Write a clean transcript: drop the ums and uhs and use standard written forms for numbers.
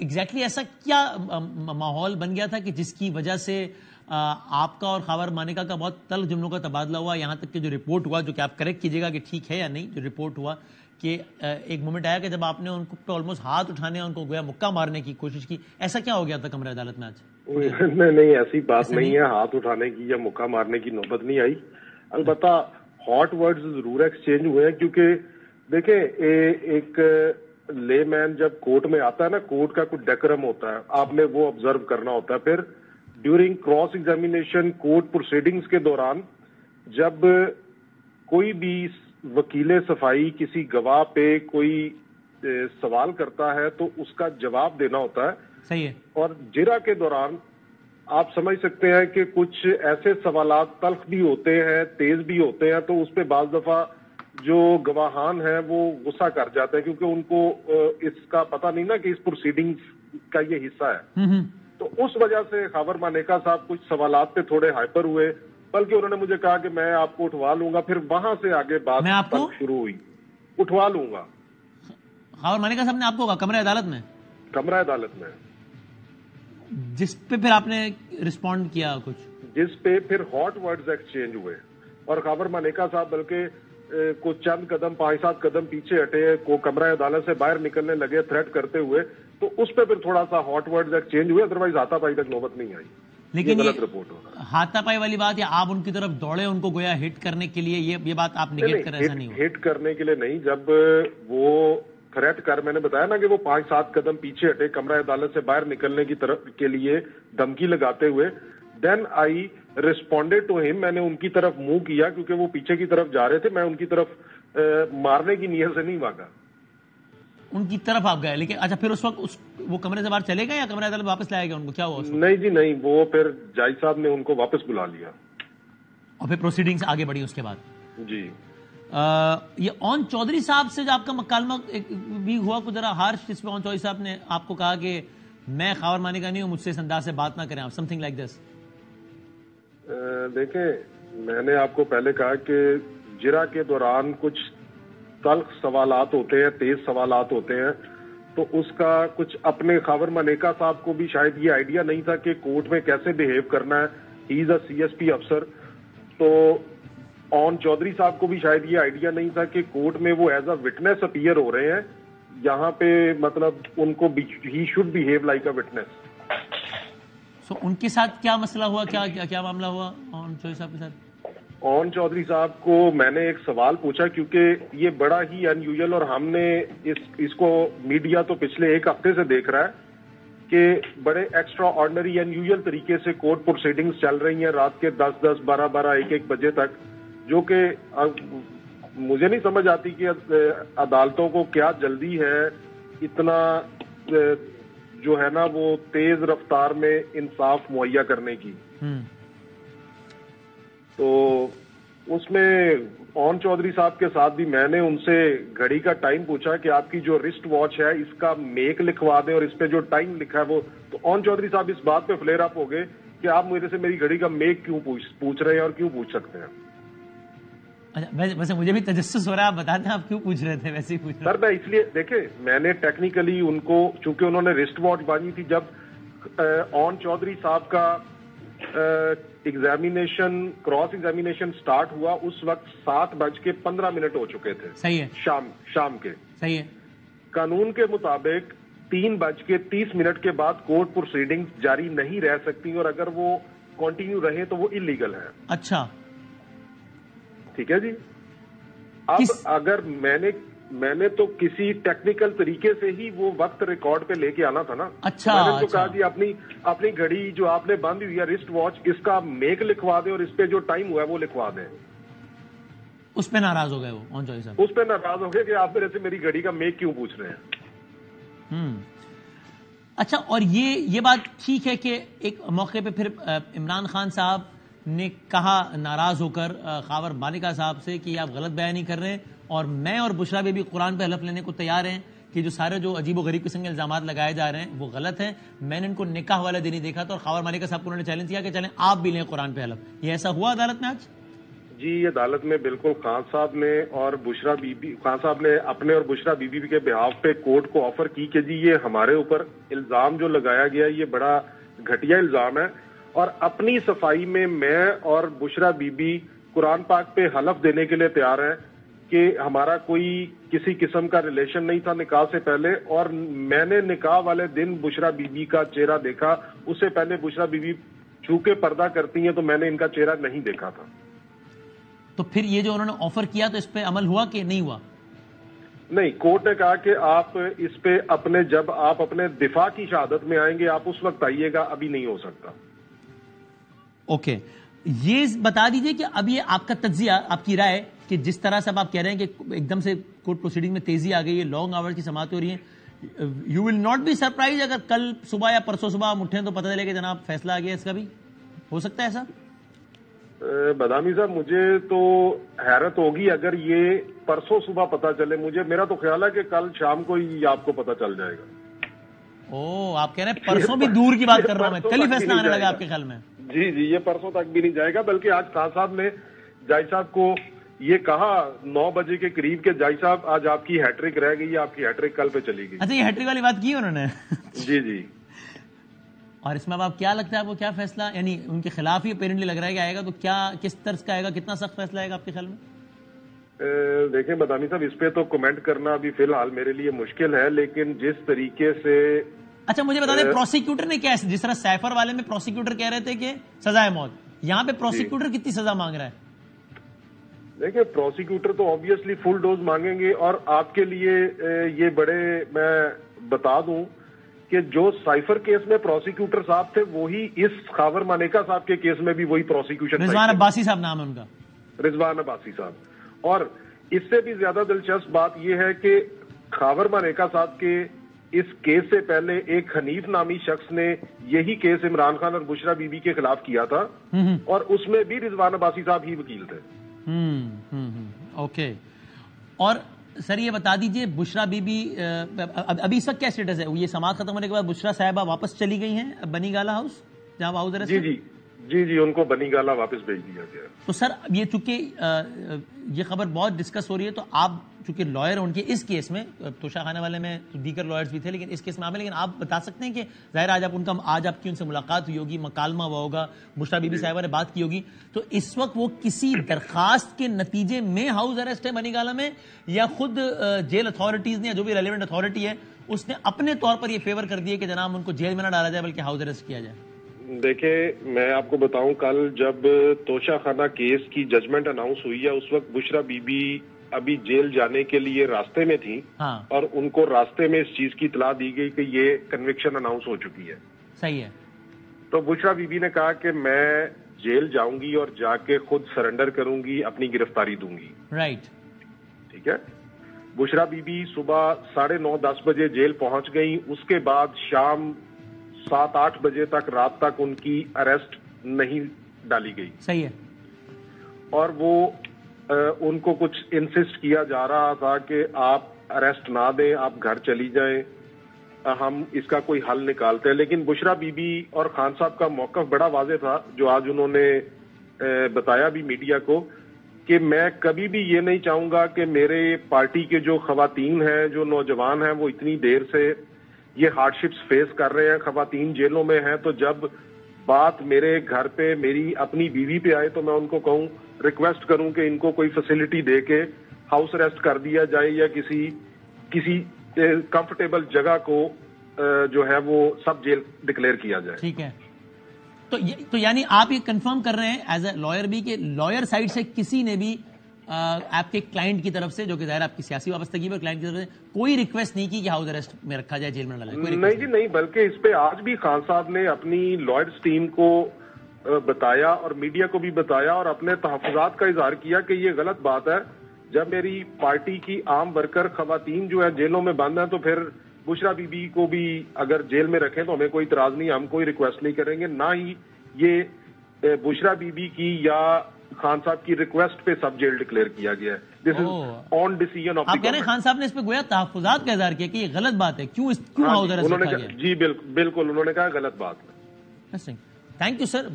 Exactly ایسا کیا ماحول بن گیا تھا کہ جس کی وجہ سے آپ کا اور خاور مانیکا کا بہت تلخ جملوں کا تبادلہ ہوا، یہاں تک کہ جو رپورٹ ہوا، جو کہ آپ کریکٹ کیجیے گا کہ ٹھیک ہے یا نہیں، جو رپورٹ ہوا کہ ایک مومنٹ آیا کہ جب آپ نے ان کو آلموسٹ ہاتھ اٹھانے، ان کو گویا مکہ مارنے کی کوشش کی. ایسا کیا ہو گیا تھا کمرہ عدالت میں آج؟ نہیں ایسی بات نہیں ہے، ہاتھ اٹھانے کی یا مکہ مارنے کی نوبت نہیں آئی. البتہ ہاٹ ورڈز ضرور ایکسچینج ہوئے ہیں، کیونکہ دیکھیں ایک لے مین جب کورٹ میں آتا ہے نا، کورٹ کا کچھ ڈیکورم ہوتا ہے، آپ نے وہ آبزرو کرنا ہوتا ہے. پھر during cross examination court proceedings کے دوران جب کوئی بھی وکیل صفائی کسی گواہ پہ کوئی سوال کرتا ہے تو اس کا جواب دینا ہوتا ہے. صحیح ہے. اور جرا کے دوران آپ سمجھ سکتے ہیں کہ کچھ ایسے سوالات تلخ بھی ہوتے ہیں، تیز بھی ہوتے ہیں، تو اس پہ بعض دفعہ جو گواہان ہیں وہ غصہ کر جاتے ہیں، کیونکہ ان کو اس کا پتہ نہیں نا کہ اس پروسیڈنگز کا یہ حصہ ہے. تو اس وجہ سے خاور مانیکا صاحب کچھ سوالات پہ تھوڑے ہائپر ہوئے، بلکہ انہوں نے مجھے کہا کہ میں آپ کو اٹھوا لوں گا. پھر وہاں سے آگے بات شروع ہوئی، اٹھوا لوں گا. خاور مانیکا صاحب نے آپ کو کہا کمرہ عدالت میں؟ کمرہ عدالت میں. جس پہ پھر آپ نے رسپونڈ کیا کچھ؟ جس پہ پھر ہاٹ ورڈز ایکسچینج ہوئے، اور خاور مانیکا صاحب بلکہ کو چند قدم 5-7 قدم پیچھے ہٹے، کو کمرہ عدالت سے باہر نکلنے لگے تھریٹ کرتے ہوئے. تو اس پہ پھر تھوڑا سا ہاٹ ورڈز ایکسچینج ہوئے، ادروائز ہاتھا پائی تک نوبت نہیں آئی. لیکن غلط رپورٹ ہوگا. ہاتھا پائی والی بات، یا آپ ان کی طرف دوڑے ان کو گویا ہٹ کرنے کے لیے، یہ بات آپ نگیٹ کر ایسا نہیں ہوا؟ ہٹ کرنے کے لیے نہیں، جب وہ تھریٹ کر، میں نے بتایا نا کہ وہ 5-7 قدم پیچھے ہٹے کمرہ عدالت سے باہر نکلنے کی طرف کے لیے دھمکی لگاتے ہوئے، دین آئی ریسپونڈیڈ ٹو ہم. میں نے ان کی طرف منہ کیا کیونکہ وہ پیچھے کی طرف جا رہے تھے، میں ان کی طرف مارنے کی نیت سے نہیں بھاگا. ان کی طرف آپ گئے، لیکن اچھا پھر اس وقت وہ کمرے سے باہر چلے گئے یا کمرہ عدالت واپس لایا گیا ان کو؟ کیا ہوا؟ نہیں جی نہیں، وہ پھر جج صاحب نے ان کو واپس بلا لیا اور پھر پروسیڈنگز آگے بڑھی اس کے بعد. جی. یہ اون چودھری صاحب سے جو آپ کا مکالمہ بھی ہوا کچھ ذرا ہارش، جس پہ اون چودھری صاحب نے آپ کو کہا کہ میں خاور مانیکا نہیں ہوں، مجھ سے اس انداز سے بات نہ کریں آپ، سم تھنگ لائک دس. دیکھیں، میں نے آپ کو پہلے کہا کہ جرا کے دوران کچھ تلخ سوالات ہوتے ہیں، تیز سوالات ہوتے ہیں، تو اس کا کچھ اپنے خاور مانیکا صاحب کو بھی شاید یہ آئیڈیا نہیں تھا کہ کورٹ میں کیسے بیہیو کرنا ہے. ہی از اے CSP افسر. تو اون چودھری صاحب کو بھی شاید یہ آئیڈیا نہیں تھا کہ کورٹ میں وہ ایز اے وٹنس اپیئر ہو رہے ہیں. یہاں پہ مطلب ان کو he should behave like a witness. So ان کے ساتھ کیا مسئلہ ہوا، کیا معاملہ ہوا اون چودھری صاحب کے ساتھ؟ اون چودھری صاحب کو میں نے ایک سوال پوچھا، کیونکہ یہ بڑا ہی ان یوزل، اور ہم نے اس کو میڈیا تو پچھلے ایک ہفتے سے دیکھ رہا ہے کہ بڑے ایکسٹرا آرڈنری ان یوزل طریقے سے کورٹ پروسیڈنگز چل رہی ہیں رات کے 10-10 12-12 1-1 بجے تک، جو کہ مجھے نہیں سمجھ آتی کہ عدالتوں کو کیا جلدی ہے اتنا جو ہے نا وہ تیز رفتار میں انصاف مہیا کرنے کی. تو اس میں اون چودھری صاحب کے ساتھ بھی میں نے ان سے گھڑی کا ٹائم پوچھا کہ آپ کی جو رسٹ واچ ہے اس کا میک لکھوا دیں اور اس پہ جو ٹائم لکھا ہے وہ. تو اون چودھری صاحب اس بات پہ فلیئر اپ ہو گئے کہ آپ میرے سے میری گھڑی کا میک کیوں پوچھ رہے ہیں اور کیوں پوچھ سکتے ہیں. ویسے مجھے بھی تجسس ہو رہا ہے، آپ بتاتے ہیں آپ کیوں پوچھ رہے تھے؟ ویسے ہی پوچھ رہے سر. میں اس لیے دیکھیں، میں نے ٹیکنیکلی ان کو، چونکہ انہوں نے رسٹ واچ باندھی تھی، جب اون چودھری صاحب کا ایگزامینیشن کراس ایگزامینیشن سٹارٹ ہوا اس وقت 7:15 ہو چکے تھے. صحیح ہے. شام کے. صحیح ہے. قانون کے مطابق 3:30 کے بعد کورٹ پروسیڈنگز جاری نہیں رہ سکتی، اور اگر وہ کنٹینیو رہیں تو وہ انلیگل ہے. اچھا ٹھیک ہے جی. اب اگر میں نے تو کسی ٹیکنیکل طریقے سے ہی وہ وقت ریکارڈ پہ لے کے آنا تھا نا. اچھا. میں نے تو کہا جی اپنی گھڑی جو آپ نے باندھی ہوئی ہے رسٹ واچ، اس کا میک لکھوا دیں اور اس پہ جو ٹائم ہوا ہے وہ لکھوا دیں. اس پہ ناراض ہو گئے وہ اون چودھری صاحب؟ اس پہ ناراض ہو گئے کہ آپ میرے سے میری گھڑی کا میک کیوں پوچھ رہے ہیں. اچھا، اور یہ بات ٹھیک ہے کہ ایک موقع پہ پھر عمران خان صاحب نے کہا ناراض ہو کر خاور مانیکا صاحب سے کہ آپ غلط بیانی کر رہے ہیں، اور میں اور بشرا بے بھی قرآن پہ حلف لینے کو تیار ہیں کہ جو سارے جو عجیب و غریب قسم کے الزامات لگائے جا رہے ہیں وہ غلط ہیں. میں نے ان کو نکاح والا دن ہی دیکھا تھا، اور خاور مانیکا صاحب کو انہوں نے چیلنج کیا کہ چلیں آپ بھی لیں قرآن پہ حلف. یہ ایسا ہوا عدالت میں آج؟ جی عدالت میں بالکل خان صاحب نے اور بشرا بی بی خان صاحب نے اپنے اور بشرا بی بی کے بہاف پہ کورٹ کو آفر کی کہ جی یہ ہمارے اوپر الزام جو لگایا گیا یہ بڑا گھٹیا الزام ہے، اور اپنی صفائی میں اور بشرا بی بی قرآن پاک پہ حلف دینے کے لیے تیار ہیں کہ ہمارا کوئی کسی قسم کا ریلیشن نہیں تھا نکاح سے پہلے، اور میں نے نکاح والے دن بشرا بی بی کا چہرہ دیکھا، اس سے پہلے بشرا بی بی چونکہ پردہ کرتی ہیں تو میں نے ان کا چہرہ نہیں دیکھا تھا۔ تو پھر یہ جو انہوں نے آفر کیا تو اس پہ عمل ہوا کہ نہیں ہوا؟ نہیں، کورٹ نے کہا کہ آپ اس پہ جب آپ اپنے دفاع کی شہادت میں آئیں گے آپ اس وقت آئیے گا، ابھی نہیں ہو سکتا۔ اوکے، یہ بتا دیجئے کہ اب یہ آپ کا تجزیہ، آپ کی رائے کہ جس طرح سے آپ کہہ رہے ہیں کہ ایک دم سے کورٹ پروسیڈنگ میں تیزی آ گئی ہے، لانگ آور کی سماعتیں ہو رہی ہیں، you will not be surprised اگر کل صبح یا پرسوں صبح ہم اٹھیں تو پتہ چلے کہ جناب فیصلہ آ گیا اس کا بھی؟ ہو سکتا ہے ایسا؟ بدامی صاحب مجھے تو حیرت ہوگی اگر یہ پرسوں صبح پتہ چلے، میرا تو خیال ہے کہ کل شام کو ہی آپ کو پتہ چل جائے گا۔ آپ کہہ رہے ہیں پرسوں بھی دور کی بات کر رہا ہوں میں، کل ہی فیصلہ آنے لگا آپ کے خیال میں؟ جی یہ پرسوں تک بھی نہیں جائے گا، بلکہ آج خان صاحب نے جائی صاحب کو یہ کہا 9 بجے کے قریب کہ جائی صاحب آج آپ کی ہیٹرک رہ گئی ہے، آپ کی ہیٹرک کل پہ چلی گئی۔ اچھا، یہ ہیٹرک والی بات کی انہوں نے؟ جی اور اس میں اب آپ کیا لگتا ہے آپ کو کیا فیصلہ، یعنی ان کے خلاف ہی اپیرنٹلی لگ رہا ہے کہ آئے گا، تو کیا کس طرز کا آئے گا، کتنا سخت فیصلہ آئے گا آپ کے خیال میں؟ دیکھیں بدامی صاحب اس پہ تو کمنٹ کرنا ابھی فی الحال میرے لیے مشکل ہے، لیکن جس طریقے سے اچھا مجھے بتا دیں پروسیکیوٹر نے کیا، جس طرح سیفر والے میں پروسیکیوٹر کہہ رہے تھے کہ سزائے موت، یہاں پہ پروسیکیوٹر کتنی سزا مانگ رہا ہے؟ دیکھیں پروسیکیوٹر تو آبویسلی فل ڈوز مانگیں گے، اور آپ کے لیے یہ بڑے میں بتا دوں کہ جو سائفر کیس میں پروسیکیوٹر صاحب تھے وہی اس خاور مانیکا صاحب کے کیس میں بھی وہی پروسیکیوشن، رضوان عباسی صاحب نام ہے ان کا، رضوان عباسی صاحب۔ اور اس سے بھی زیادہ دلچسپ بات یہ ہے کہ خاور مانیکا صاحب کے اس کیس سے پہلے ایک حنیف نامی شخص نے یہی کیس عمران خان اور بشرا بی بی کے خلاف کیا تھا، اور اس میں بھی رضوان عباسی صاحب ہی وکیل تھے۔ اوکے، اور سر یہ بتا دیجئے بشرا بی بی ابھی اس وقت کیا اسٹیٹس ہے؟ یہ سماعت ختم ہونے کے بعد بشرا صاحبہ واپس چلی گئی ہیں بنی گالا ہاؤس جہاں ہاؤس ارسٹ؟ جی ان کو بنی گالا واپس بھیج دیا گیا۔ تو سر یہ چونکہ یہ خبر بہت ڈسکس ہو رہی ہے، تو آپ چونکہ لائر ان کے اس کیس میں، توشہ خانہ والے میں دیگر لائرز بھی تھے لیکن اس کیس میں آپ ہیں، لیکن آپ بتا سکتے ہیں کہ ظاہر آج آپ کی ان سے ملاقات ہوئی ہوگی، مکالمہ ہوا ہوگا، بشرا بی بی صاحبہ نے بات کی ہوگی، تو اس وقت وہ کسی درخواست کے نتیجے میں ہاؤس ارسٹ ہے بنی گالا میں، یا خود جیل اتھارٹیز نے یا جو بھی ریلیونٹ اتھارٹی ہے اس نے اپنے طور پر یہ فیور کر دیا کہ جناب ان کو جیل میں نہ ڈالا جائے بلکہ ہاؤس ارسٹ کیا جائے؟ دیکھیں میں آپ کو بتاؤں، کل جب توشہ خانہ کیس کی ججمنٹ اناؤنس ہوئی ہے اس وقت بشرا بی بی ابھی جیل جانے کے لیے راستے میں تھی، اور ان کو راستے میں اس چیز کی اطلاع دی گئی کہ یہ کنوکشن اناؤنس ہو چکی ہے۔ صحیح ہے۔ تو بشرا بی بی نے کہا کہ میں جیل جاؤں گی اور جا کے خود سرنڈر کروں گی، اپنی گرفتاری دوں گی۔ رائٹ، ٹھیک ہے۔ بشرا بی بی صبح 9:30-10 بجے جیل پہنچ گئی، اس کے بعد شام 7-8 بجے تک، رات تک ان کی اریسٹ نہیں ڈالی گئی۔ صحیح ہے۔ اور وہ ان کو کچھ انسسٹ کیا جا رہا تھا کہ آپ اریسٹ نہ دیں، آپ گھر چلی جائیں، ہم اس کا کوئی حل نکالتے ہیں، لیکن بشرا بی بی اور خان صاحب کا موقف بڑا واضح تھا جو آج انہوں نے بتایا بھی میڈیا کو، کہ میں کبھی بھی یہ نہیں چاہوں گا کہ میرے پارٹی کے جو خواتین ہیں، جو نوجوان ہیں، وہ اتنی دیر سے یہ ہارڈ شپس فیس کر رہے ہیں، خواتین جیلوں میں ہیں، تو جب بات میرے گھر پہ میری اپنی بیوی پہ آئے تو میں ان کو کہوں، ریکویسٹ کروں کہ ان کو کوئی فیسلٹی دے کے ہاؤس ریسٹ کر دیا جائے، یا کسی کمفرٹیبل جگہ کو جو ہے وہ سب جیل ڈکلیئر کیا جائے۔ ٹھیک ہے، تو یعنی آپ یہ کنفرم کر رہے ہیں ایز اے لائر بھی کہ لائر سائڈ سے کسی نے بھی آپ کے کلائنٹ کی طرف سے، جو کہ ظاہر آپ کی سیاسی وابستگی پر کلائنٹ کی طرف سے کوئی ریکویسٹ نہیں کی کہ ہاؤس ارسٹ میں رکھا جائے، جیل میں نہ ڈالیں؟ نہیں جی نہیں، بلکہ اس پہ آج بھی خان صاحب نے اپنی لائرز ٹیم کو بتایا اور میڈیا کو بھی بتایا اور اپنے تحفظات کا اظہار کیا کہ یہ غلط بات ہے، جب میری پارٹی کی عام ورکر خواتین جو ہے جیلوں میں بند ہیں تو پھر بشرا بی بی کو بھی اگر جیل میں رکھیں تو ہمیں کوئی اعتراض نہیں، ہم کوئی ریکویسٹ نہیں کریں گے، نہ ہی یہ بشرا بی بی کی یا خان صاحب کی ریکویسٹ پہ سب جیل ڈکلیئر کیا گیا ہے۔ دس از آن ڈیسیژن آف دی گورنمنٹ۔ آپ کہہ رہے ہیں خان صاحب نے اس پہ گویا تحفظات کا اظہار کیا کہ یہ غلط بات ہے، کیوں ہاؤس ارسٹ رکھا گیا؟ جی بالکل، انہوں نے کہا غلط بات ہے۔ Thank you sir.